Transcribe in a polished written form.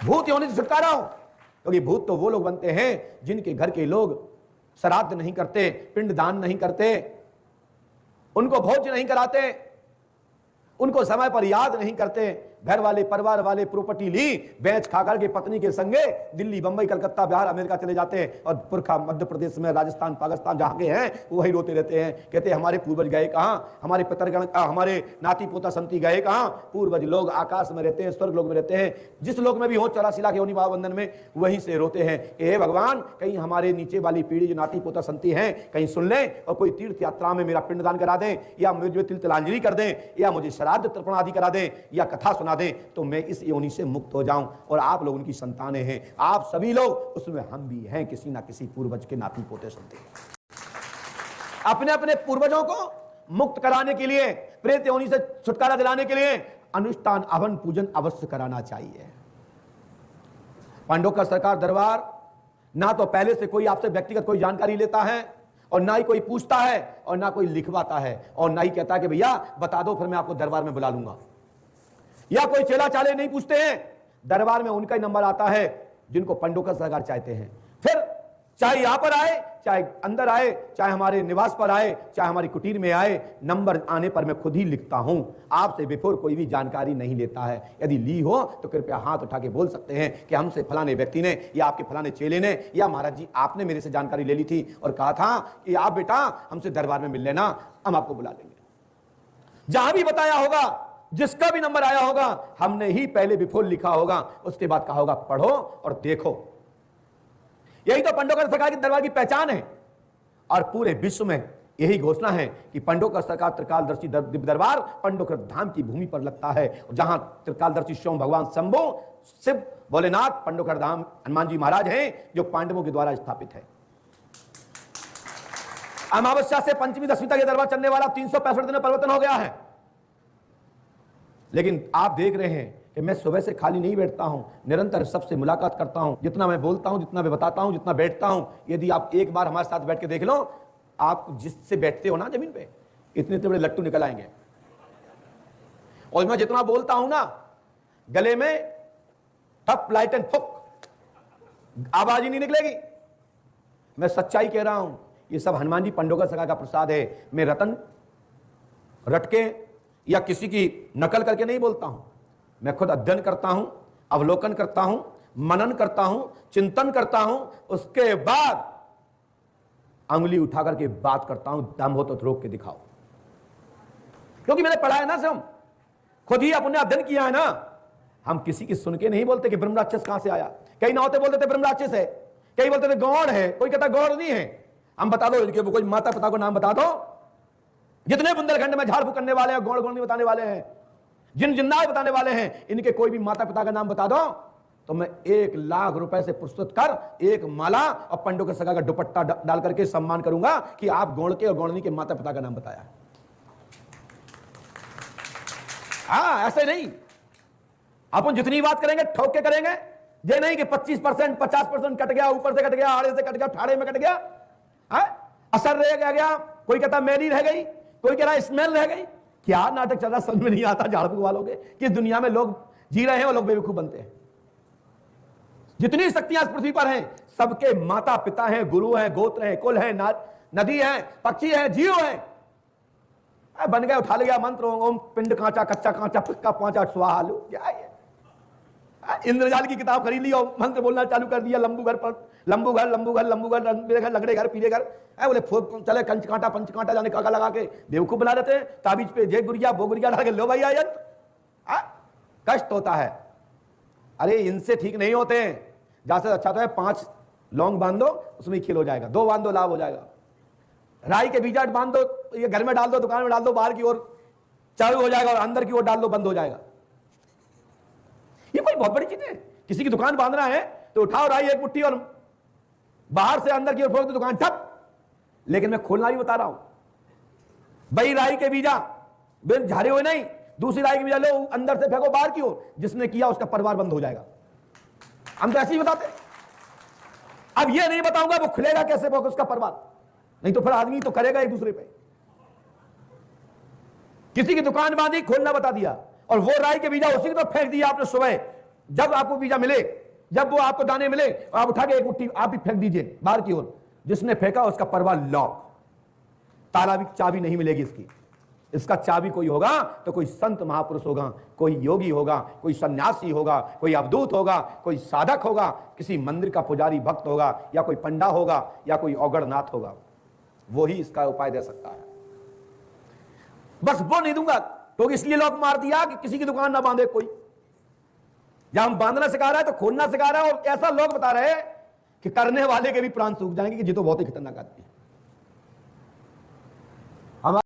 भूत योनि से छुटकारा हो, क्योंकि भूत तो वो लोग बनते हैं जिनके घर के लोग श्राद्ध नहीं करते, पिंडदान नहीं करते, उनको भोज नहीं कराते, उनको समय पर याद नहीं करते, घर वाले परिवार वाले प्रॉपर्टी ली, बेच खाकर के पत्नी के संगे दिल्ली, बंबई, कलकत्ता, बिहार, अमेरिका चले जाते हैं और पुरखा मध्य प्रदेश में, राजस्थान, पाकिस्तान जहां के हैं वही रोते रहते हैं, कहते हैं हमारे पूर्वज गए कहां, हमारे पितरगण, हमारे नाती पोता संती गए कहां। पूर्वज लोग आकाश में रहते हैं, स्वर्ग लोक में रहते हैं, जिस लोक में भी हो 84 लाख योनि महाबंधन में, वहीं से रोते हैं कि हे भगवान, कहीं हमारे नीचे वाली पीढ़ी जो नाती पोता संती हैं कहीं सुन लें और कोई तीर्थ यात्रा में मेरा पिंडदान करा दें, या मुझे तिल तिलांजलि कर दें, या मुझे श्राद्ध तर्पण आदि करा दें, या कथा सुना दें, तो मैं इस योनि से मुक्त हो जाऊं। और आप लोग उनकी संतानें हैं, आप सभी लोग, उसमें हम भी हैं, किसी ना किसी पूर्वज के नाती पोते संते। अपने अपने पूर्वजों को मुक्त कराने के लिए, प्रेत योनि से छुटकारा दिलाने के लिए अनुष्ठान हवन पूजन अवश्य कराना चाहिए। पांडवकर सरकार दरबार ना तो पहले से कोई आपसे व्यक्तिगत कोई जानकारी लेता है, और ना ही कोई पूछता है, और ना कोई लिखवाता है, और ना ही कहता है कि भैया बता दो फिर मैं आपको दरबार में बुला लूंगा, या कोई चेला चाले नहीं पूछते हैं। दरबार में उनका ही नंबर आता है जिनको पांडवकर सरकार चाहते हैं। फिर चाहे यहां पर आए, चाहे अंदर आए, चाहे हमारे निवास पर आए, चाहे हमारी कुटीर में आए, नंबर आने पर मैं खुद ही लिखता हूं। आपसे बिफोर कोई भी जानकारी नहीं लेता है। यदि ली हो तो कृपया हाथ उठा के बोल सकते हैं कि हमसे फलाने व्यक्ति ने, या आपके फलाने चेले ने, या महाराज जी आपने मेरे से जानकारी ले ली थी और कहा था कि आप बेटा हमसे दरबार में मिल लेना, हम आपको बुला लेंगे। जहां भी बताया होगा, जिसका भी नंबर आया होगा, हमने ही पहले बिफोर लिखा होगा, उसके बाद कहा होगा पढ़ो और देखो। यही तो पांडवकर सरकार की दरबार की पहचान है, और पूरे विश्व में यही घोषणा है कि पांडवकर सरकार त्रिकालदर्शी दिव्य दरबार पांडवकर धाम की भूमि पर लगता है, जहां त्रिकालदर्शी स्वयं भगवान शंभो, शिव, भोलेनाथ, पांडवकर धाम हनुमान जी महाराज हैं, जो पांडवों के द्वारा स्थापित है। अमावस्या से पंचमी दशमी तक यह दरबार चलने वाला 365 दिन में परिवर्तन हो गया है। लेकिन आप देख रहे हैं कि मैं सुबह से खाली नहीं बैठता हूं, निरंतर सबसे मुलाकात करता हूं। जितना मैं बोलता हूं, जितना मैं बताता हूं, जितना बैठता हूं, यदि आप एक बार हमारे साथ बैठ के देख लो, आप जिससे बैठते हो ना जमीन पे, इतने बड़े लट्टू निकल आएंगे। और मैं जितना बोलता हूं ना, गले में ठप लाइट एंड फुक आवाज ही नहीं निकलेगी। मैं सच्चाई कह रहा हूं, ये सब हनुमान जी पांडवकर सरकार का प्रसाद है। मैं रतन रटके या किसी की नकल करके नहीं बोलता हूं, मैं खुद अध्ययन करता हूं, अवलोकन करता हूं, मनन करता हूं, चिंतन करता हूं, उसके बाद अंगुली उठा करके बात करता हूं। दम हो तो रोक के दिखाओ, क्योंकि मैंने पढ़ा है ना, सब खुद ही अपने अध्ययन किया है ना। हम किसी की सुन के नहीं बोलते कि ब्रह्म राक्षस कहां से आया। कई नावते बोलते थे ब्रह्म राक्षस है, कई बोलते थे गौड़ है, कोई कहता गौड़ नहीं है। हम बता दो इनके कोई माता पिता को नाम बता दो, जितने बुंदेलखंड में झाड़ फूक करने वाले हैं, गौड़ गौड़ नहीं बताने वाले हैं, जिन जिन्नात बताने वाले हैं, इनके कोई भी माता पिता का नाम बता दो तो मैं 1 लाख रुपए से प्रस्तुत कर एक माला और पांडवकर सरकार का दुपट्टा डाल करके सम्मान करूंगा कि आप गौड़ के और गौड़नी के माता पिता का नाम बताया। हाँ, ऐसे नहीं। अपन जितनी बात करेंगे ठोक के करेंगे, ये नहीं कि 25% 50% कट गया, ऊपर से कट गया, आड़े से कट गया, ठाड़े में कट गया, असर रह गया, कोई कहता मैली रह गई, कोई कह रहा स्मेल रह गई। क्या नाटक चल रहा समझ में नहीं आता झाड़ फूक वालों के। किस दुनिया में लोग जी रहे हैं और लोग बेवकूफ बनते हैं। जितनी शक्तियां इस पृथ्वी पर हैं, सबके माता पिता हैं, गुरु हैं, गोत्र हैं, कुल हैं, नदी है, पक्षी है, जीव है। बन गए, उठा लिया मंत्र, ओम पिंड कांचा कच्चा कांचा फिक्का पांचा स्वाहा। क्या है? इंद्रजाल की किताब खरीद ली और मंत्र बोलना चालू कर दिया। लंबू घर पर लंबू घर, लंबू घर, लंबू घर, लगड़े घर, पीले घर, बोले चले कंच कांटा पंच कांटा जाने काका लगा के बेवकूफ बना देते हैं। ताबीज पे जय गुरिया वो गुरिया डाल के लो भाई आयन। कष्ट होता है। अरे इनसे ठीक नहीं होते हैं। जहां से अच्छा तो है 5 लौंग बांध दो, उसमें खेल हो जाएगा। 2 बांध दो, लाभ हो जाएगा। राई के बीजा बांध दो, ये घर में डाल दो, दुकान में डाल दो, बाहर की ओर चालू हो जाएगा और अंदर की ओर डाल दो, बंद हो जाएगा। ये कोई बहुत बड़ी चीज है। किसी की दुकान बांधना है तो उठाओ राई एक मुट्ठी और बाहर से अंदर की ओर फेंक दो, दुकान ठप। लेकिन मैं खोलना भी बता रहा हूं भाई, राई के बीजा बिन झारे हुए नहीं, दूसरी राई के बीजा लो, अंदर से फेंको बाहर की ओर। जिसने किया उसका परिवार बंद हो जाएगा। हम तो ऐसे ही बताते। अब ये नहीं बताऊंगा वो खुलेगा कैसे वो उसका परिवार, नहीं तो फिर आदमी तो करेगा एक दूसरे पे। किसी की दुकान बांधी, खोलना बता दिया और वो राई के बीजा उसी की तो फेंक दिया आपने सुबह जब आपको वीजा मिले, जब वो आपको दाने मिले, आप उठा के एक मुट्ठी आप भी फेंक दीजिए बाहर की ओर। जिसने फेंका उसका परवा लॉक, ताला भी, चाबी नहीं मिलेगी इसकी। इसका चाबी कोई होगा तो कोई संत महापुरुष होगा, कोई योगी होगा, कोई सन्यासी होगा, कोई अवधूत होगा, कोई साधक होगा, किसी मंदिर का पुजारी भक्त होगा, या कोई पंडा होगा, या कोई औगड़नाथ होगा। वो ही इसका उपाय दे सकता है। बस वो नहीं दूंगा तो इसलिए लॉक मार दिया कि किसी की दुकान ना बांधे कोई। जहां हम बांधना सिखा रहा है तो खोलना सिखा रहा है, और ऐसा लोग बता रहे हैं कि करने वाले के भी प्राण सूख जाएंगे कि ये तो बहुत ही खतरनाक आदमी है।